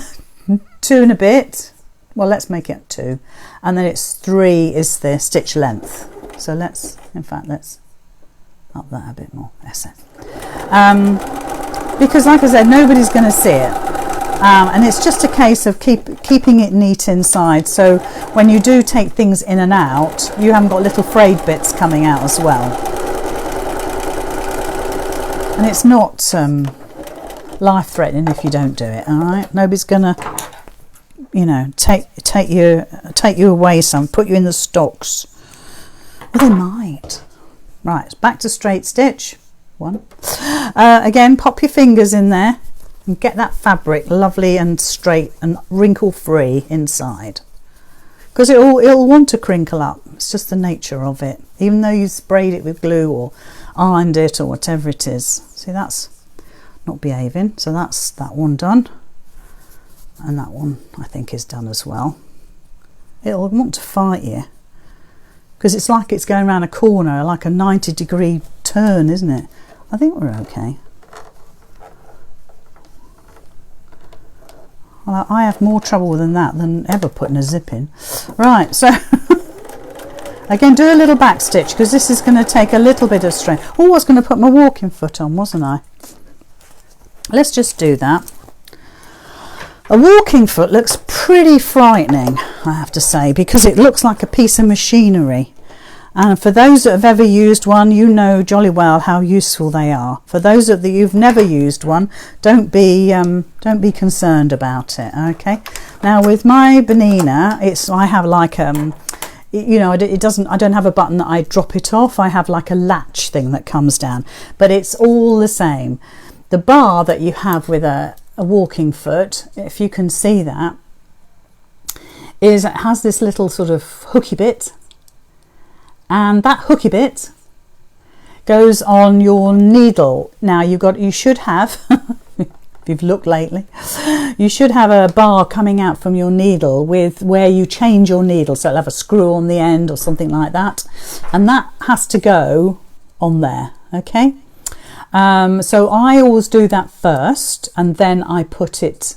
2 and a bit. Well, let's make it 2, and then it's 3 is the stitch length. So let's, in fact, let's up that a bit more. That's it. Because like I said, nobody's going to see it, and it's just a case of keeping it neat inside, so when you do take things in and out, you haven't got little frayed bits coming out as well. And it's not life-threatening if you don't do it. All right, nobody's gonna, you know, take you away some, put you in the stocks. Well, they might. Right, back to straight stitch. 1. Again, pop your fingers in there and get that fabric lovely and straight and wrinkle free inside, because it'll want to crinkle up. It's just the nature of it, even though you sprayed it with glue or ironed it or whatever it is. See, that's not behaving. So that's that one done, and that one I think is done as well. It'll want to fight you because it's like it's going around a corner, like a 90-degree turn, isn't it? I think we're okay. Well, I have more trouble than that than ever putting a zip in. Right, so again, do a little back stitch, because this is going to take a little bit of strength. Oh, I was going to put my walking foot on, wasn't I? Let's just do that. A walking foot looks pretty frightening, I have to say, because it looks like a piece of machinery. And for those that have ever used one, you know jolly well how useful they are. For those of you've never used one, don't be concerned about it. Okay. Now with my Bernina, I have like you know, I don't have a button that I drop it off. I have like a latch thing that comes down, but it's all the same. The bar that you have with a walking foot, if you can see that, it has this little sort of hooky bit. And that hooky bit goes on your needle. Now you should have, if you've looked lately, you should have a bar coming out from your needle with where you change your needle. So it'll have a screw on the end or something like that. And that has to go on there, okay? So I always do that first, and then I put it,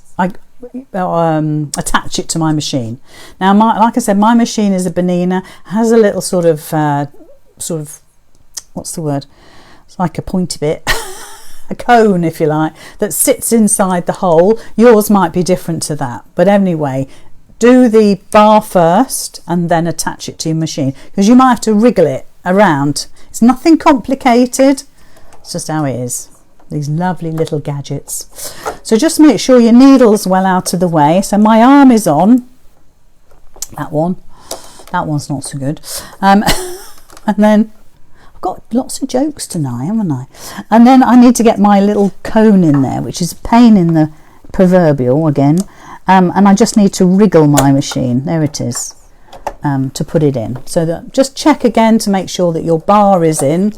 attach it to my machine. Now, like I said, my machine is a Bernina, has a little sort of what's the word? It's like a pointy bit. a cone, if you like, that sits inside the hole. Yours might be different to that, but anyway, do the bar first and then attach it to your machine, because you might have to wriggle it around. It's nothing complicated, it's just how it is. These lovely little gadgets. So just make sure your needle's well out of the way. So my arm is on that one's not so good, and then I've got lots of jokes tonight, haven't I? And then I need to get my little cone in there, which is a pain in the proverbial again. And I just need to wriggle my machine, there it is, to put it in. So that, just check again to make sure that your bar is in,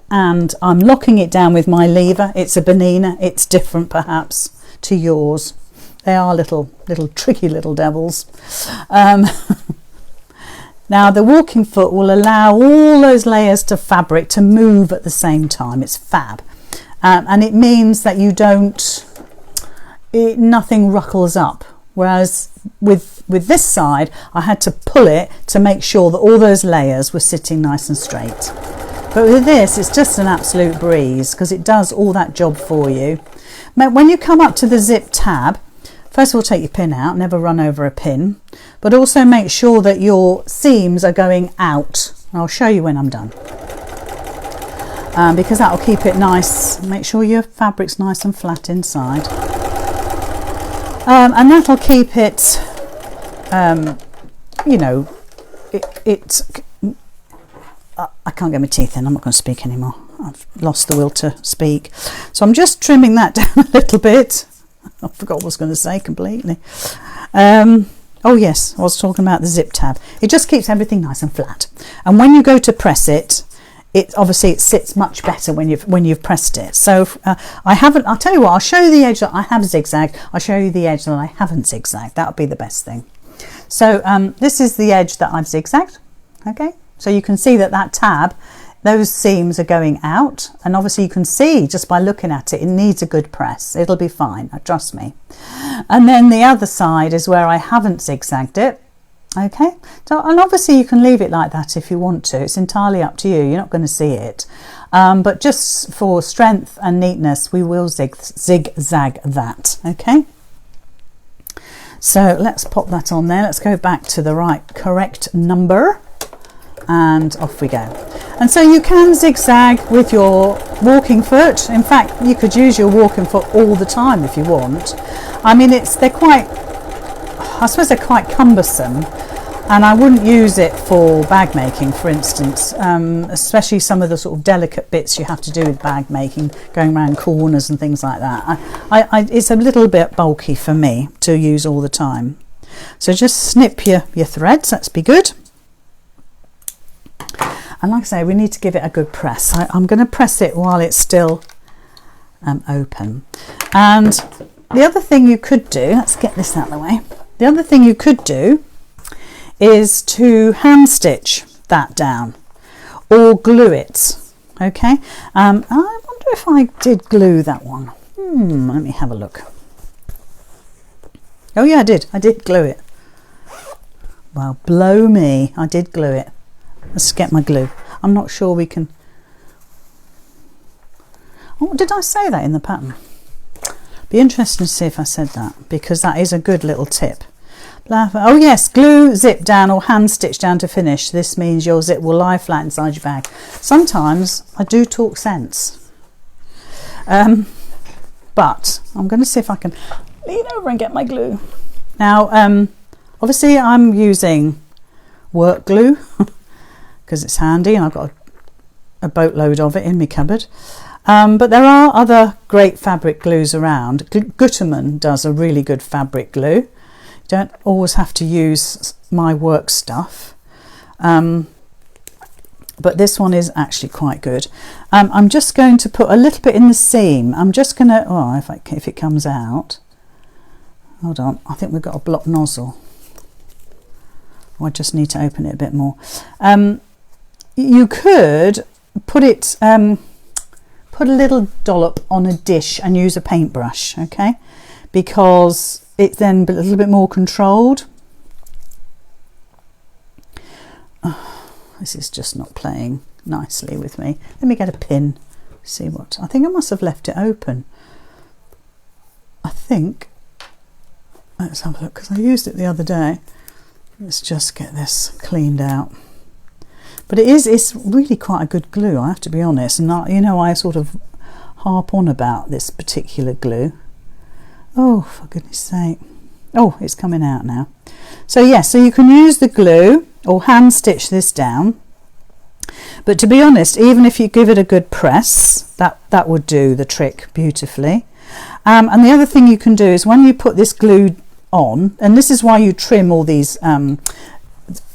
and I'm locking it down with my lever. It's a Bonina, it's different perhaps to yours. They are little tricky little devils. Now the walking foot will allow all those layers of fabric to move at the same time. It's fab, and it means that you don't, nothing ruckles up, whereas with this side I had to pull it to make sure that all those layers were sitting nice and straight. But with this, it's just an absolute breeze, because it does all that job for you. Now, when you come up to the zip tab, first of all, take your pin out, never run over a pin, but also make sure that your seams are going out. I'll show you when I'm done, because that will keep it nice. Make sure your fabric's nice and flat inside. And that'll keep it, you know, I can't get my teeth in, I'm not going to speak anymore. I've lost the will to speak. So I'm just trimming that down a little bit. I forgot what I was going to say completely. Oh yes, I was talking about the zip tab. It just keeps everything nice and flat. And when you go to press it, obviously it sits much better when you've pressed it. So I'll tell you what, I'll show you the edge that I have zigzagged. I'll show you the edge that I haven't zigzagged. That would be the best thing. So this is the edge that I've zigzagged. Okay, so you can see that tab, those seams are going out, and obviously you can see just by looking at it, it needs a good press. It'll be fine, trust me. And then the other side is where I haven't zigzagged it. Okay, so, and obviously you can leave it like that if you want to. It's entirely up to you. You're not going to see it, but just for strength and neatness, we will zigzag that. Okay, so let's pop that on there. Let's go back to the correct number, and off we go. And so you can zigzag with your walking foot. In fact, you could use your walking foot all the time if you want. I mean, they're quite cumbersome, and I wouldn't use it for bag making, for instance, especially some of the sort of delicate bits you have to do with bag making, going around corners and things like that. It's a little bit bulky for me to use all the time. So just snip your threads, that's be good. And like I say, we need to give it a good press. I'm going to press it while it's still open. And the other thing you could do, let's get this out of the way. The other thing you could do is to hand stitch that down or glue it. Okay, I wonder if I did glue that one. Let me have a look. Oh yeah, I did glue it. Well, blow me, I did glue it. Let's get my glue. I'm not sure we can. Oh, did I say that in the pattern? Be interesting to see if I said that, because that is a good little tip. Oh yes, glue zip down or hand stitch down to finish. This means your zip will lie flat inside your bag. Sometimes I do talk sense, but I'm going to see if I can lean over and get my glue. Now obviously I'm using work glue because it's handy, and I've got a boatload of it in my cupboard. But there are other great fabric glues around. Gutermann does a really good fabric glue. You don't always have to use my work stuff, but this one is actually quite good. I'm just going to put a little bit in the seam. I'm just going to, oh, if it comes out, hold on, I think we've got a block nozzle. Oh, I just need to open it a bit more. You could put it, put a little dollop on a dish and use a paintbrush, okay, because it's then a little bit more controlled. Oh, this is just not playing nicely with me. Let me get a pin. See what, I think I must have left it open. I think, let's have a look, because I used it the other day. Let's just get this cleaned out. But it's really quite a good glue, I have to be honest. And you know, I sort of harp on about this particular glue. Oh, for goodness sake. Oh, it's coming out now. So yes, so you can use the glue or hand stitch this down. But to be honest, even if you give it a good press, that would do the trick beautifully. And the other thing you can do is when you put this glue on, and this is why you trim all these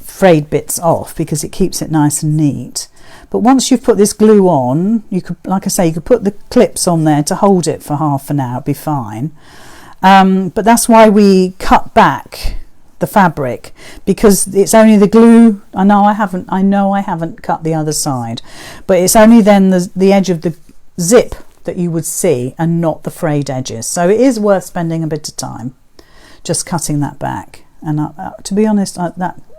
frayed bits off, because it keeps it nice and neat. But once you've put this glue on, you could, like I say, you could put the clips on there to hold it for half an hour, it'd be fine. But that's why we cut back the fabric, because it's only the glue. I know I haven't cut the other side, but it's only then the edge of the zip that you would see and not the frayed edges. So it is worth spending a bit of time just cutting that back. And to be honest,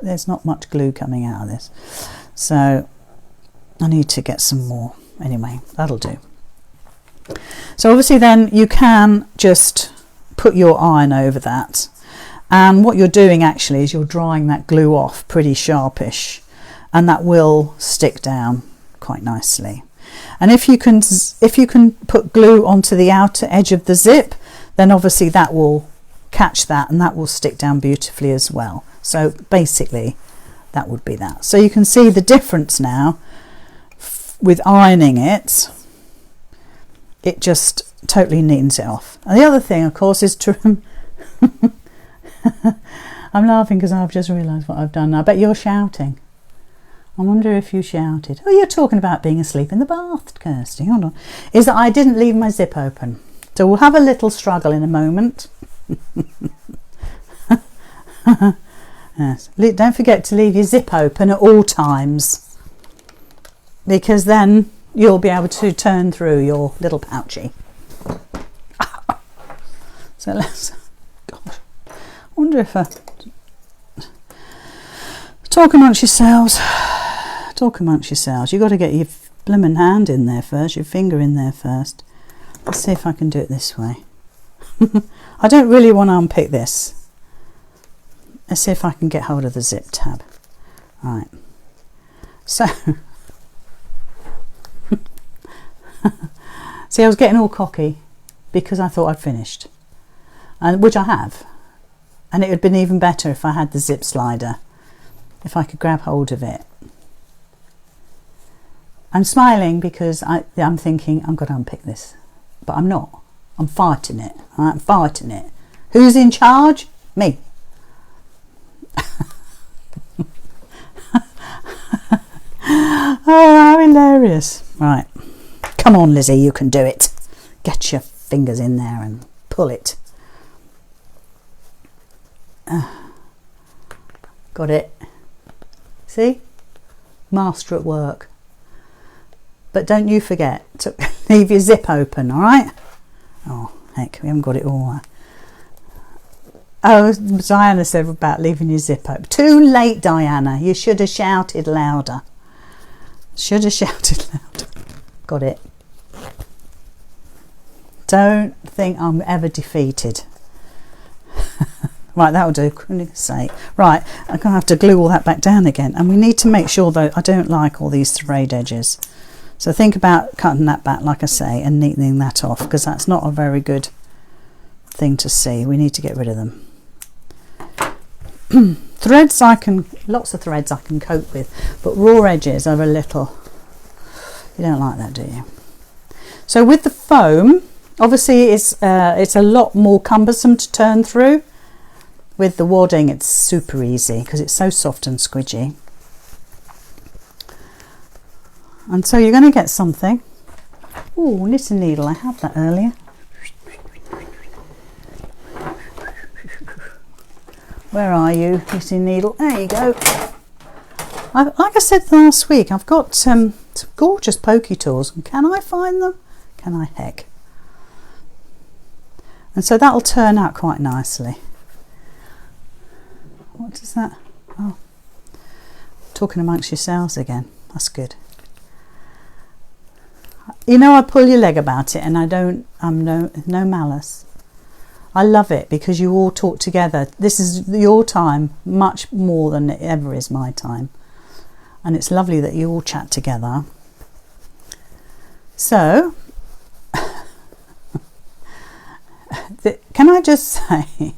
there's not much glue coming out of this, so I need to get some more. Anyway, that'll do. So obviously then you can just put your iron over that, and what you're doing actually is you're drying that glue off pretty sharpish, and that will stick down quite nicely. And if you can put glue onto the outer edge of the zip, then obviously that will catch that, and that will stick down beautifully as well. So basically that would be that. So you can see the difference now with ironing it. It just totally neatens it off. And the other thing, of course, is to I'm laughing because I've just realised what I've done. I bet you're shouting. I wonder if you shouted. Oh, you're talking about being asleep in the bath, Kirsty. Hold on. Is that I didn't leave my zip open. So we'll have a little struggle in a moment. Yes. Don't forget to leave your zip open at all times, because then you'll be able to turn through your little pouchy. So let's, gosh, I wonder if talk amongst yourselves. Talk amongst yourselves. You've got to get your blimmin' hand in there first, your finger in there first. Let's see if I can do it this way. I don't really want to unpick this. Let's see if I can get hold of the zip tab. Right. So, see, I was getting all cocky because I thought I'd finished, and which I have. And it would have been even better if I had the zip slider, if I could grab hold of it. I'm smiling because I'm thinking I'm going to unpick this, but I'm not. I'm fighting it. I'm fighting it. Who's in charge? Me. Oh, how hilarious. Right. Come on, Lizzie, you can do it. Get your fingers in there and pull it. Got it. See? Master at work. But don't you forget to leave your zip open, all right? Oh, heck, we haven't got it all. Oh, Diana said about leaving your zip open. Too late, Diana. You should have shouted louder. Should have shouted louder. Got it. Don't think I'm ever defeated. Right, that'll do. Goodness sake. Right, I'm going to have to glue all that back down again. And we need to make sure, though, I don't like all these frayed edges. So think about cutting that back, like I say, and neatening that off, because that's not a very good thing to see. We need to get rid of them. Threads lots of threads I can cope with, but raw edges are a little, you don't like that, do you? So with the foam, obviously it's a lot more cumbersome to turn through. With the wadding, it's super easy because it's so soft and squidgy. And so you're going to get something. Oh, knitting needle, I had that earlier. Where are you, knitting needle? There you go. Like I said last week, I've got some gorgeous pokey tools. Can I find them? Can I heck? And so that'll turn out quite nicely. What is that? Oh, talking amongst yourselves again. That's good. you know, I pull your leg about it, and I'm no malice. I love it because you all talk together. This is your time much more than it ever is my time. And it's lovely that you all chat together. So, can I just say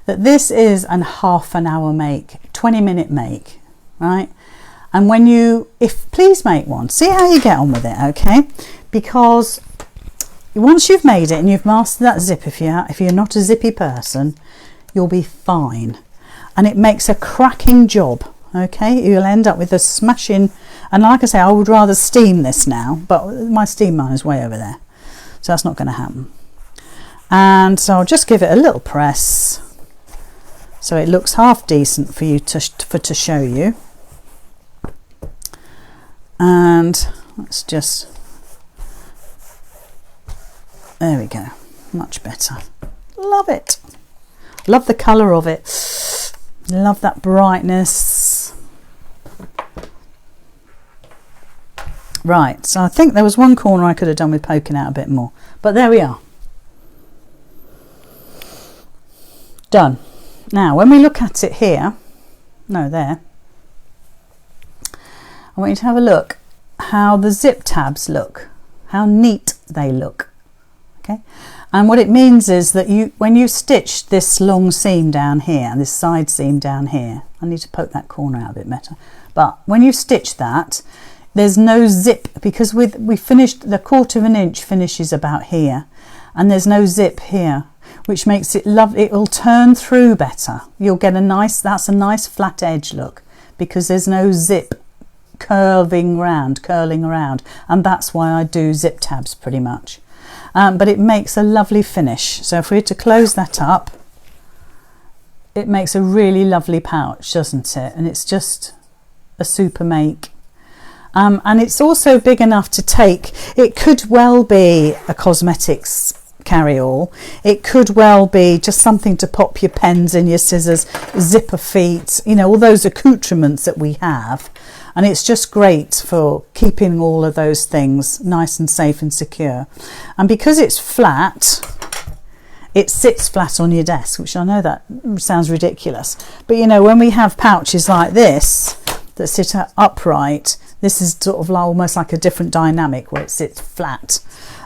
that this is a half an hour make, 20-minute make, right? And when please make one. See how you get on with it, okay? Because once you've made it and you've mastered that zip, if you're not a zippy person, you'll be fine. And it makes a cracking job, okay? You'll end up with a smashing, and like I say, I would rather steam this now, but my steam iron is way over there, so that's not going to happen. And so I'll just give it a little press so it looks half decent for you to show you. And let's just, there we go, much better. Love it. Love the colour of it. Love that brightness. Right, so I think there was one corner I could have done with poking out a bit more, but there we are. Done. Now, when we look at it here, there, I want you to have a look how the zip tabs look, how neat they look, okay? And what it means is that when you stitch this long seam down here and this side seam down here, I need to poke that corner out a bit better, but when you stitch that, there's no zip, because we finished, the 1/4 inch finishes about here, and there's no zip here, which makes it it will turn through better. You'll get that's a nice flat edge look, because there's no zip curling around, and that's why I do zip tabs pretty much. But it makes a lovely finish. So if we were to close that up, it makes a really lovely pouch, doesn't it? And it's just a super make. And it's also big enough to take, it could well be a cosmetics carry-all, it could well be just something to pop your pens in, your scissors, zipper feet, you know, all those accoutrements that we have. And it's just great for keeping all of those things nice and safe and secure. And because it's flat, it sits flat on your desk, which I know that sounds ridiculous, but you know, when we have pouches like this that sit upright, this is sort of almost like a different dynamic where it sits flat.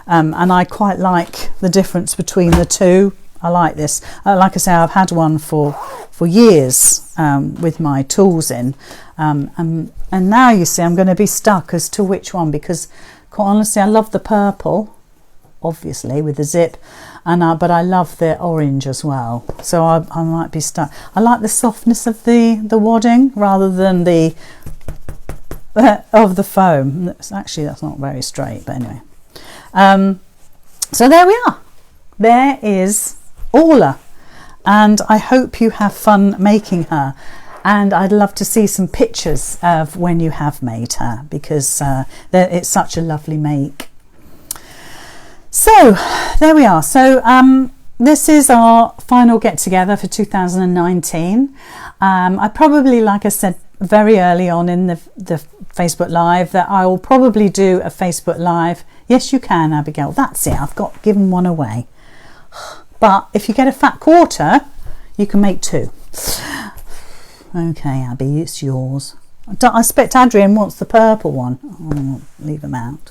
And I quite like the difference between the two. I like this. Like I say, I've had one for years with my tools in. And now you see I'm going to be stuck as to which one, because quite honestly I love the purple, obviously, with the zip, and but I love the orange as well, so I might be stuck. I like the softness of the wadding rather than the of the foam. Actually, that's not very straight, but anyway. So there we are. There is Orla, and I hope you have fun making her. And I'd love to see some pictures of when you have made her, because it's such a lovely make. So there we are. So this is our final get together for 2019. I probably, like I said very early on in the Facebook Live, that I will probably do a Facebook Live. Yes, you can, Abigail. That's it. I've given one away. But if you get a fat quarter, you can make 2. Okay, Abby, it's yours. I expect Adrian wants the purple one. I'll leave him out.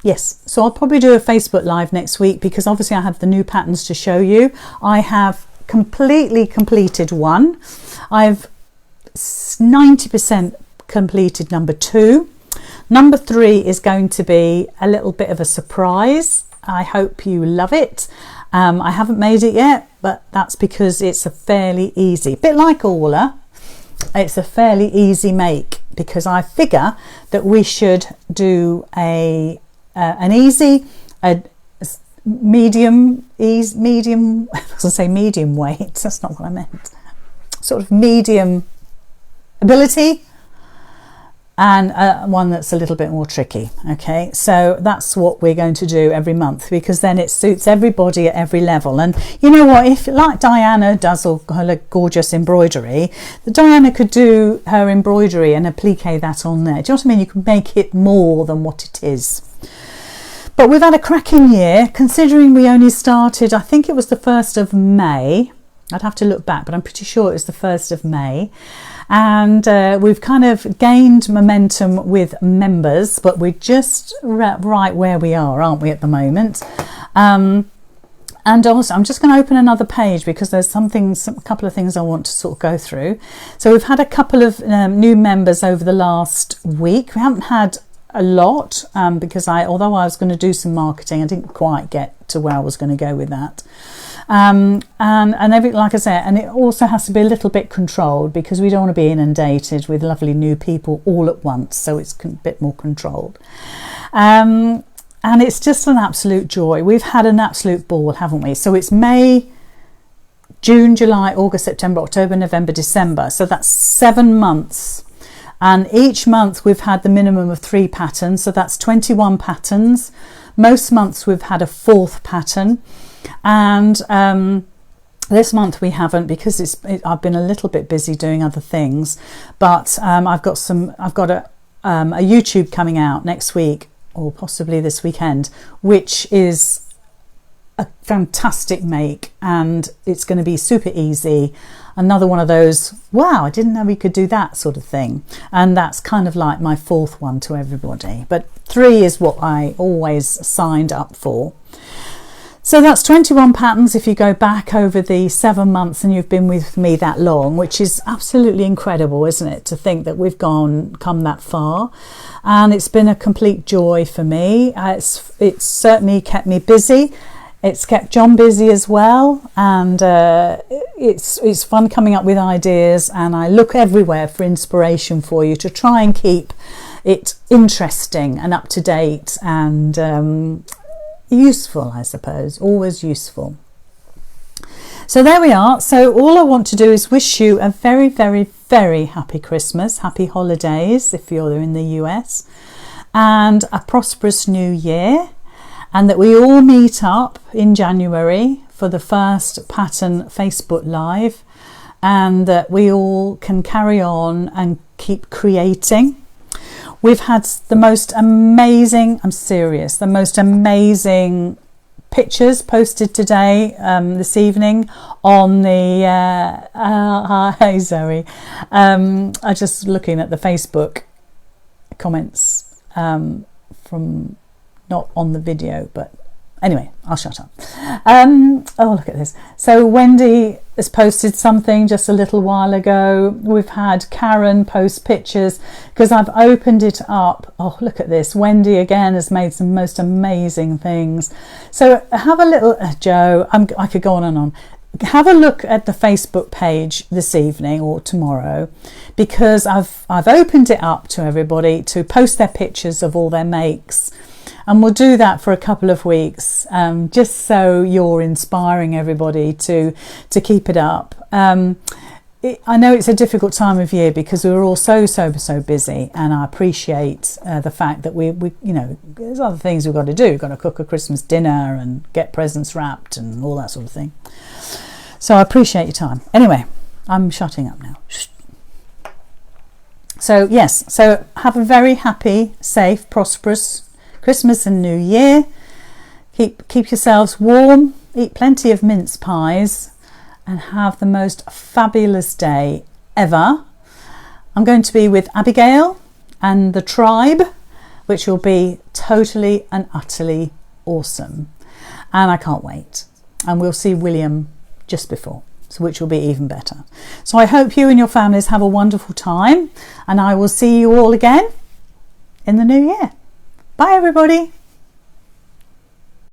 Yes, so I'll probably do a Facebook Live next week, because obviously I have the new patterns to show you. I have completely completed one. I've 90% completed number 2. Number 3 is going to be a little bit of a surprise. I hope you love it. I haven't made it yet, but that's because it's a fairly easy, bit like Orla, it's a fairly easy make, because I figure that we should do an easy, medium, I was going to say medium weight, that's not what I meant, sort of medium ability and one that's a little bit more tricky. Okay, so that's what we're going to do every month, because then it suits everybody at every level. And you know what, if like Diana does all her gorgeous embroidery, Diana could do her embroidery and applique that on there. Do you know what I mean? You can make it more than what it is. But we've had a cracking year, considering we only started, I think it was the 1st of May. I'd have to look back, but I'm pretty sure it was the 1st of May. And we've kind of gained momentum with members, but we're just right where we are, aren't we, at the moment? And also, I'm just going to open another page because there's a couple of things I want to sort of go through. So we've had a couple of new members over the last week. We haven't had a lot because although I was going to do some marketing, I didn't quite get to where I was going to go with that. And everything, like I said, and it also has to be a little bit controlled, because we don't want to be inundated with lovely new people all at once, so it's a bit more controlled. And it's just an absolute joy. We've had an absolute ball, haven't we? So it's May, June, July, August, September, October, November, December. So that's 7 months. And each month we've had the minimum of 3 patterns. So that's 21 patterns. Most months we've had a 4th pattern. And this month we haven't, because I've been a little bit busy doing other things. But I've got a YouTube coming out next week, or possibly this weekend, which is a fantastic make, and it's going to be super easy. Another one of those, wow, I didn't know we could do that sort of thing. And that's kind of like my 4th one to everybody. But 3 is what I always signed up for. So that's 21 patterns if you go back over the 7 months and you've been with me that long, which is absolutely incredible, isn't it, to think that we've come that far. And it's been a complete joy for me. It's certainly kept me busy. It's kept John busy as well, and it's fun coming up with ideas, and I look everywhere for inspiration for you to try and keep it interesting and up to date and useful, I suppose, always useful. So there we are. So all I want to do is wish you a very, very, very happy Christmas, happy holidays if you're in the US, and a prosperous new year. And that we all meet up in January for the first pattern Facebook Live, and that we all can carry on and keep creating. We've had the most amazing, I'm serious, the most amazing pictures posted today, this evening on the, hi Zoe, I'm just looking at the Facebook comments from, not on the video, but anyway, I'll shut up. Oh, look at this. So Wendy has posted something just a little while ago. We've had Karen post pictures because I've opened it up. Oh, look at this. Wendy again has made some most amazing things. So have a little, Joe, I could go on and on. Have a look at the Facebook page this evening or tomorrow, because I've opened it up to everybody to post their pictures of all their makes. And we'll do that for a couple of weeks, just so you're inspiring everybody to keep it up. I know it's a difficult time of year because we're all so busy, and I appreciate the fact that we you know, there's other things we've got to do. We've got to cook a Christmas dinner and get presents wrapped and all that sort of thing. So I appreciate your time. Anyway, I'm shutting up now. So yes, so have a very happy, safe, prosperous Christmas and New Year. Keep yourselves warm, eat plenty of mince pies, and have the most fabulous day ever. I'm going to be with Abigail and the tribe, which will be totally and utterly awesome. And I can't wait. And we'll see William just before, so which will be even better. So I hope you and your families have a wonderful time, and I will see you all again in the new year. Bye everybody.